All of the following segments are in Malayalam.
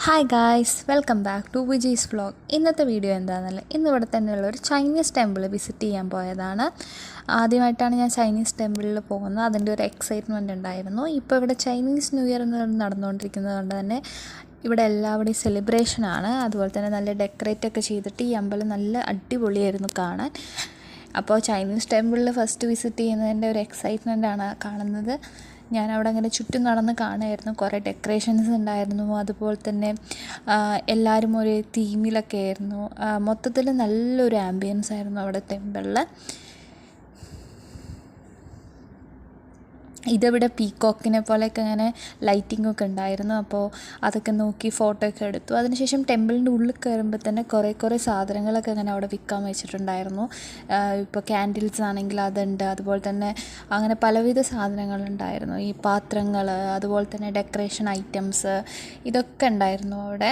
Hi guys, welcome back to Viji's vlog. ഇന്നത്തെ വീഡിയോ എന്താണെന്നല്ല, ഇന്നിവിടെ തന്നെയുള്ള ഒരു ചൈനീസ് ടെമ്പിൾ വിസിറ്റ് ചെയ്യാൻ പോയതാണ്. ആദ്യമായിട്ടാണ് ഞാൻ ചൈനീസ് ടെമ്പിളിൽ പോകുന്നത്. അതിൻ്റെ ഒരു എക്സൈറ്റ്മെൻറ്റ് ഉണ്ടായിരുന്നു. ഇപ്പോൾ ഇവിടെ ചൈനീസ് ന്യൂ ഇയർ നടന്നുകൊണ്ടിരിക്കുന്നത് കൊണ്ട് തന്നെ ഇവിടെ എല്ലാവരുടെയും സെലിബ്രേഷനാണ്. അതുപോലെ തന്നെ നല്ല ഡെക്കറേറ്റ് ഒക്കെ ചെയ്തിട്ട് ഈ അമ്പലം നല്ല അടിപൊളിയായിരുന്നു കാണാൻ. അപ്പോൾ ചൈനീസ് ടെമ്പിളിൽ ഫസ്റ്റ് വിസിറ്റ് ചെയ്യുന്നതിൻ്റെ ഒരു എക്സൈറ്റ്മെൻറ്റാണ് കാണുന്നത്. ഞാൻ അവിടെ അങ്ങനെ ചുറ്റും നടന്ന് കാണുമായിരുന്നു. കുറേ ഡെക്കറേഷൻസ് ഉണ്ടായിരുന്നു. അതുപോലെ തന്നെ എല്ലാവരും ഒരു തീമിലൊക്കെ ആയിരുന്നു. മൊത്തത്തിൽ നല്ലൊരു ആംബിയൻസ് ആയിരുന്നു അവിടെ ടെമ്പിളിൽ. ഇതിവിടെ പീക്കോക്കിനെ പോലെയൊക്കെ അങ്ങനെ ലൈറ്റിങ്ങൊക്കെ ഉണ്ടായിരുന്നു. അപ്പോൾ അതൊക്കെ നോക്കി ഫോട്ടോ ഒക്കെ എടുത്തു. അതിനുശേഷം ടെമ്പിളിൻ്റെ ഉള്ളിൽ കയറുമ്പോൾ തന്നെ കുറേ സാധനങ്ങളൊക്കെ അങ്ങനെ അവിടെ വിൽക്കാൻ വെച്ചിട്ടുണ്ടായിരുന്നു. ഇപ്പോൾ ക്യാൻഡിൽസ് ആണെങ്കിൽ അതുണ്ട്. അതുപോലെ തന്നെ അങ്ങനെ പലവിധ സാധനങ്ങളുണ്ടായിരുന്നു. ഈ പാത്രങ്ങൾ, അതുപോലെ തന്നെ ഡെക്കറേഷൻ ഐറ്റംസ്, ഇതൊക്കെ ഉണ്ടായിരുന്നു അവിടെ.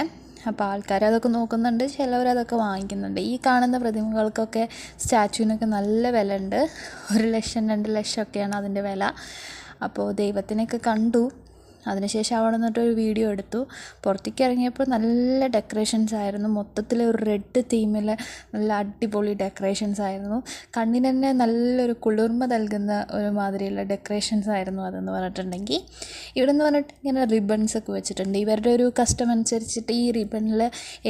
അപ്പോൾ ആൾക്കാർ അതൊക്കെ നോക്കുന്നുണ്ട്, ചിലവരതൊക്കെ വാങ്ങിക്കുന്നുണ്ട്. ഈ കാണുന്ന പ്രതിമകൾക്കൊക്കെ സ്റ്റാച്ചുവിനൊക്കെ നല്ല വില ഉണ്ട്. 1,00,000 2,00,000 ഒക്കെയാണ് അതിൻ്റെ വില. അപ്പോൾ ദൈവത്തിനെയൊക്കെ കണ്ടു. അതിനുശേഷം അവിടെ നിന്നിട്ടൊരു വീഡിയോ എടുത്തു. പുറത്തേക്ക് ഇറങ്ങിയപ്പോൾ നല്ല ഡെക്കറേഷൻസ് ആയിരുന്നു. മൊത്തത്തിൽ ഒരു റെഡ് തീമിൽ നല്ല അടിപൊളി ഡെക്കറേഷൻസ് ആയിരുന്നു. കണ്ണിന് തന്നെ നല്ലൊരു കുളിർമ നൽകുന്ന ഒരു മാതിരിയുള്ള ഡെക്കറേഷൻസ് ആയിരുന്നു അതെന്ന് പറഞ്ഞിട്ടുണ്ടെങ്കിൽ. ഇവിടെ എന്ന് പറഞ്ഞിട്ട് ഇങ്ങനെ റിബൺസ് ഒക്കെ വെച്ചിട്ടുണ്ട്. ഇവരുടെ ഒരു കസ്റ്റം അനുസരിച്ചിട്ട് ഈ റിബണിൽ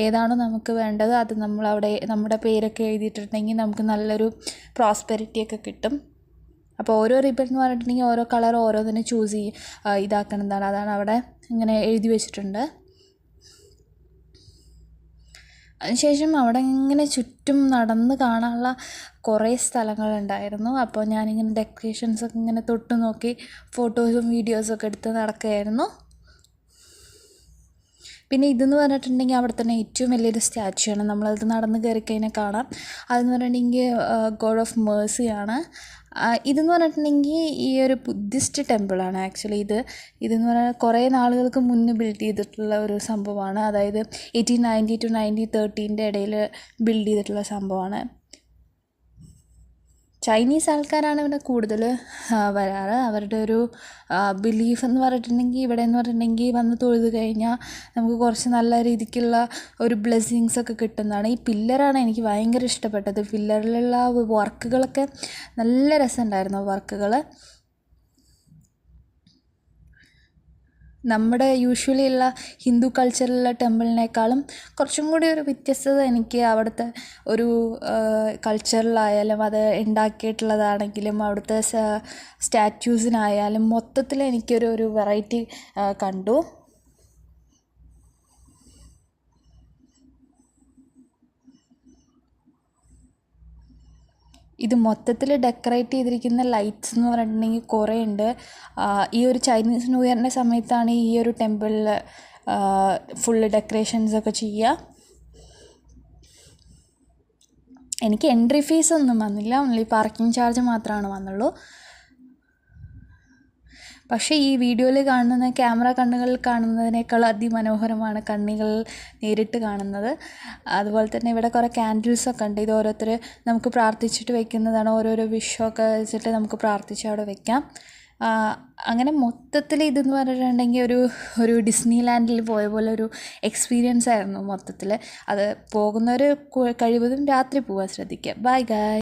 ഏതാണോ നമുക്ക് വേണ്ടത് അത് നമ്മളവിടെ നമ്മുടെ പേരൊക്കെ എഴുതിയിട്ടുണ്ടെങ്കിൽ നമുക്ക് നല്ലൊരു പ്രോസ്പെരിറ്റിയൊക്കെ കിട്ടും. അപ്പോൾ ഓരോ റിബൺ എന്ന് പറഞ്ഞിട്ടുണ്ടെങ്കിൽ ഓരോ കളർ ഓരോന്നിനെ ചൂസ് ഇതാക്കുന്നതാണ്. അതാണ് അവിടെ ഇങ്ങനെ എഴുതി വെച്ചിട്ടുണ്ട്. അതിനുശേഷം അവിടെ ഇങ്ങനെ ചുറ്റും നടന്ന് കാണാനുള്ള കുറേ സ്ഥലങ്ങളുണ്ടായിരുന്നു. അപ്പോൾ ഞാനിങ്ങനെ ഡെക്കറേഷൻസൊക്കെ ഇങ്ങനെ തൊട്ട് നോക്കി ഫോട്ടോസും വീഡിയോസൊക്കെ എടുത്ത് നടക്കുകയായിരുന്നു. പിന്നെ ഇതെന്ന് പറഞ്ഞിട്ടുണ്ടെങ്കിൽ അവിടെ തന്നെ ഏറ്റവും വലിയൊരു സ്റ്റാച്ചു ആണ്. നമ്മളത് നടന്ന് കയറി കഴിഞ്ഞാൽ കാണാം. അതെന്ന് പറഞ്ഞിട്ടുണ്ടെങ്കിൽ ഗോഡ് ഓഫ് മേഴ്സിയാണ്. ഇതെന്ന് പറഞ്ഞിട്ടുണ്ടെങ്കിൽ ഈ ഒരു ബുദ്ധിസ്റ്റ് ടെമ്പിളാണ് ആക്ച്വലി. ഇതെന്ന് പറഞ്ഞാൽ കുറേ നാളുകൾക്ക് മുന്നേ ബിൽഡ് ചെയ്തിട്ടുള്ള ഒരു സംഭവമാണ്. അതായത് 1890 to 1913 ഇടയിൽ ബിൽഡ് ചെയ്തിട്ടുള്ള സംഭവമാണ്. ചൈനീസ് ആൾക്കാരാണ് ഇവിടെ കൂടുതൽ വരാറ്. അവരുടെ ഒരു ബിലീഫ് എന്ന് പറഞ്ഞിട്ടുണ്ടെങ്കിൽ ഇവിടെ എന്ന് പറഞ്ഞിട്ടുണ്ടെങ്കിൽ വന്ന് തൊഴുത് കഴിഞ്ഞാൽ നമുക്ക് കുറച്ച് നല്ല രീതിക്കുള്ള ഒരു ബ്ലെസ്സിങ്സ് ഒക്കെ കിട്ടുന്നതാണ്. ഈ പില്ലറാണ് എനിക്ക് ഭയങ്കര ഇഷ്ടപ്പെട്ടത്. പില്ലറിലുള്ള വർക്കുകളൊക്കെ നല്ല രസമുണ്ടായിരുന്നു. വർക്കുകൾ നമ്മുടെ യൂഷ്വലി ഉള്ള ഹിന്ദു കൾച്ചറിലുള്ള ടെമ്പിളിനേക്കാളും കുറച്ചും കൂടി ഒരു വ്യത്യസ്തത എനിക്ക് അവിടുത്തെ ഒരു കൾച്ചറിലായാലും അത് ഉണ്ടാക്കിയിട്ടുള്ളതാണെങ്കിലും അവിടുത്തെ സ്റ്റാറ്റ്യൂസിനായാലും മൊത്തത്തിൽ എനിക്കൊരു വെറൈറ്റി കണ്ടു. ഇത് മൊത്തത്തിൽ ഡെക്കറേറ്റ് ചെയ്തിരിക്കുന്ന ലൈറ്റ്സ് എന്ന് പറഞ്ഞിട്ടുണ്ടെങ്കിൽ കുറേ ഉണ്ട്. ഈ ഒരു ചൈനീസ് ന്യൂ ഇയറിൻ്റെ സമയത്താണ് ഈ ഒരു ടെമ്പിളിൽ ഫുള്ള് ഡെക്കറേഷൻസൊക്കെ ചെയ്യുക. എനിക്ക് എൻട്രി ഫീസ് ഒന്നും വന്നില്ല, ഓൺലി പാർക്കിംഗ് ചാർജ് മാത്രമാണ് വന്നുള്ളൂ. പക്ഷേ ഈ വീഡിയോയിൽ കാണുന്ന ക്യാമറ കണ്ണുകളിൽ കാണുന്നതിനേക്കാൾ അതിമനോഹരമാണ് കണ്ണുകൾ നേരിട്ട് കാണുന്നത്. അതുപോലെ തന്നെ ഇവിടെ കുറേ ക്യാൻഡിൽസൊക്കെ ഉണ്ട്. ഇത് ഓരോരുത്തർ നമുക്ക് പ്രാർത്ഥിച്ചിട്ട് വെക്കുന്നതാണ്. ഓരോരോ വിഷൊക്കെ വെച്ചിട്ട് നമുക്ക് പ്രാർത്ഥിച്ച് അവിടെ വെക്കാം. അങ്ങനെ മൊത്തത്തിൽ ഇതെന്ന് പറഞ്ഞിട്ടുണ്ടെങ്കിൽ ഒരു ഡിസ്നി ലാൻഡിൽ പോയ പോലെ ഒരു എക്സ്പീരിയൻസ് ആയിരുന്നു മൊത്തത്തിൽ. അത് പോകുന്നവർ കഴിവതും രാത്രി പോകാൻ ശ്രദ്ധിക്കുക. ബൈ ഗായ്.